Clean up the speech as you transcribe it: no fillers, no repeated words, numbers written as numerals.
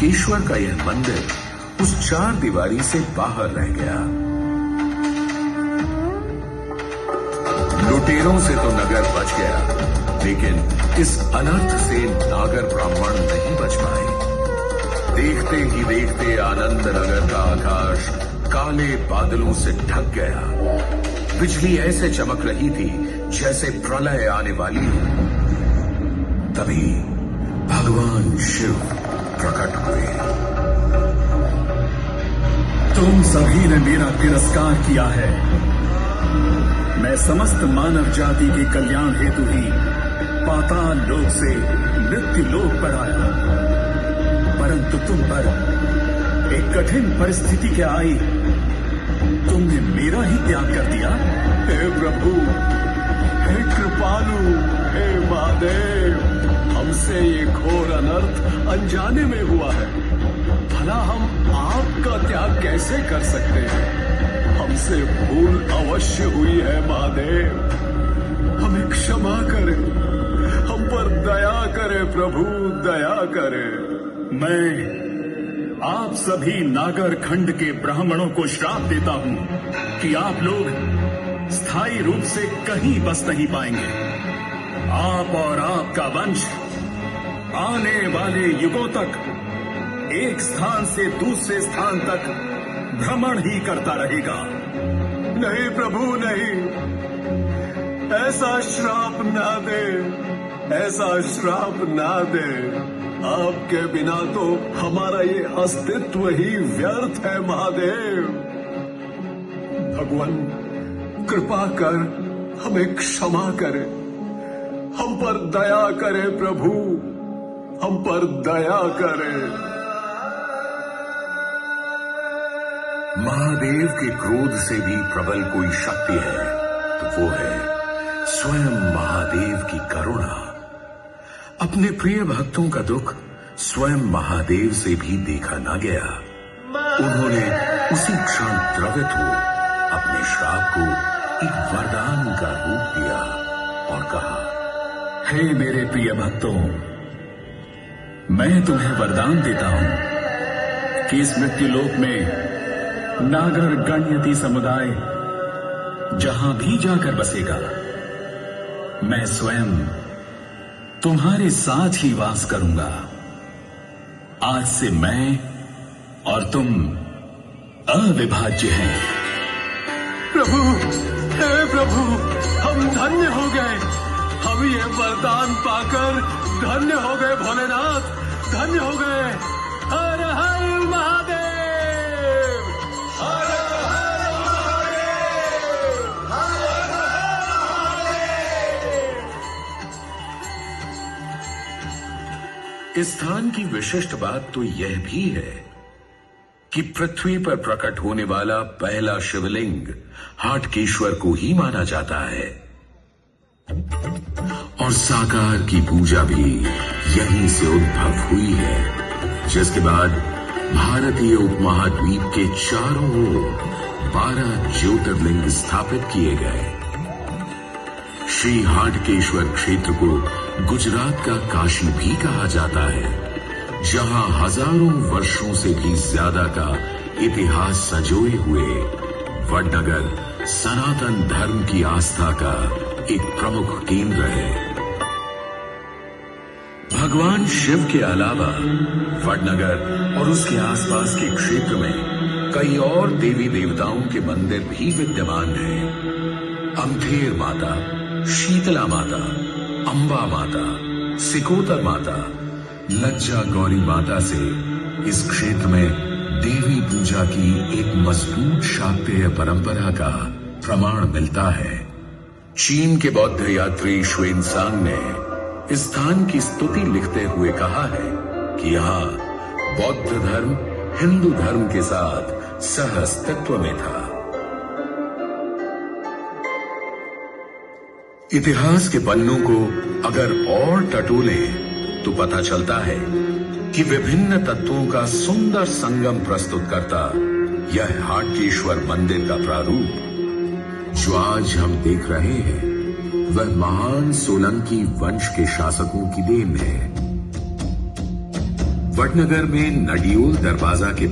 हाटकेश्वर का यह मंदिर उस चार दीवारी से बाहर रह गया। लुटेरों से तो नगर बच गया, लेकिन इस अनर्थ से नागर ब्राह्मण नहीं बच पाए। देखते ही देखते आनंद नगर का आकाश काले बादलों से ढक गया। बिजली ऐसे चमक रही थी जैसे प्रलय आने वाली हो। तभी भगवान शिव प्रकट हुए। तुम सभी ने मेरा तिरस्कार किया है। मैं समस्त मानव जाति के कल्याण हेतु ही पाताल लोक से मृत्यु लोक पर आया, परंतु तुम पर एक कठिन परिस्थिति क्या आई, तुमने मेरा ही त्याग कर दिया। हे प्रभु, हे कृपालु, हे महादेव, हमसे ये घोर अनर्थ अनजाने में हुआ है। भला हम आपका त्याग कैसे कर सकते हैं? हमसे भूल अवश्य हुई है महादेव, हमें क्षमा करें, हम पर दया करें प्रभु, दया करें। मैं आप सभी नागर खंड के ब्राह्मणों को श्राप देता हूं कि आप लोग स्थायी रूप से कहीं बस नहीं पाएंगे। आप और आपका वंश आने वाले युगों तक एक स्थान से दूसरे स्थान तक भ्रमण ही करता रहेगा। नहीं प्रभु, नहीं, ऐसा श्राप ना दे, ऐसा श्राप ना दे। आपके बिना तो हमारा ये अस्तित्व ही व्यर्थ है महादेव। भगवान कृपा कर हमें क्षमा करे, हम पर दया करे प्रभु, हम पर दया करे। महादेव के क्रोध से भी प्रबल कोई शक्ति है तो वो है स्वयं महादेव की करुणा। अपने प्रिय भक्तों का दुख स्वयं महादेव से भी देखा ना गया। उन्होंने उसी क्षण द्रवित हो अपने श्राप को एक वरदान का रूप दिया और कहा, हे मेरे प्रिय भक्तों, मैं तुम्हें वरदान देता हूं कि इस मृत्यु लोक में नागर गणयति समुदाय जहां भी जाकर बसेगा, मैं स्वयं तुम्हारे साथ ही वास करूंगा। आज से मैं और तुम अविभाज्य हैं। प्रभु, हे प्रभु, हम धन्य हो गए, हम ये वरदान पाकर धन्य हो गए भोलेनाथ, धन्य हो गए। हर हर महादेव, हर हर महादेव, हर हर महादेव। इस स्थान की विशिष्ट बात तो यह भी है कि पृथ्वी पर प्रकट होने वाला पहला शिवलिंग हाटकेश्वर को ही माना जाता है और साकार की पूजा भी यहीं से उद्भव हुई है, जिसके बाद भारतीय उपमहाद्वीप के चारों ओर 12 ज्योतिर्लिंग स्थापित किए गए। श्री हाटकेश्वर क्षेत्र को गुजरात का काशी भी कहा जाता है, जहां हजारों वर्षों से भी ज्यादा का इतिहास संजोए हुए वडनगर सनातन धर्म की आस्था का एक प्रमुख केंद्र है। भगवान शिव के अलावा वडनगर और उसके आसपास के क्षेत्र में कई और देवी देवताओं के मंदिर भी विद्यमान हैं। अमथेर माता, शीतला माता, अंबा माता, सिकोतर माता, लज्जा गौरी माता से इस क्षेत्र में देवी पूजा की एक मजबूत शाक्तेय परंपरा का प्रमाण मिलता है। चीन के बौद्ध यात्री श्वेनसांग ने इस स्थान की स्तुति लिखते हुए कहा है कि यहाँ बौद्ध धर्म हिंदू धर्म के साथ सह अस्तित्व में था। इतिहास के पन्नों को अगर और टटोले तो पता चलता है कि विभिन्न तत्वों का सुंदर संगम प्रस्तुत करता यह हाटकेश्वर मंदिर का प्रारूप जो आज हम देख रहे हैं, वह महान सोलंकी वंश के शासकों की देन है। वडनगर में नडियोल दरवाजा के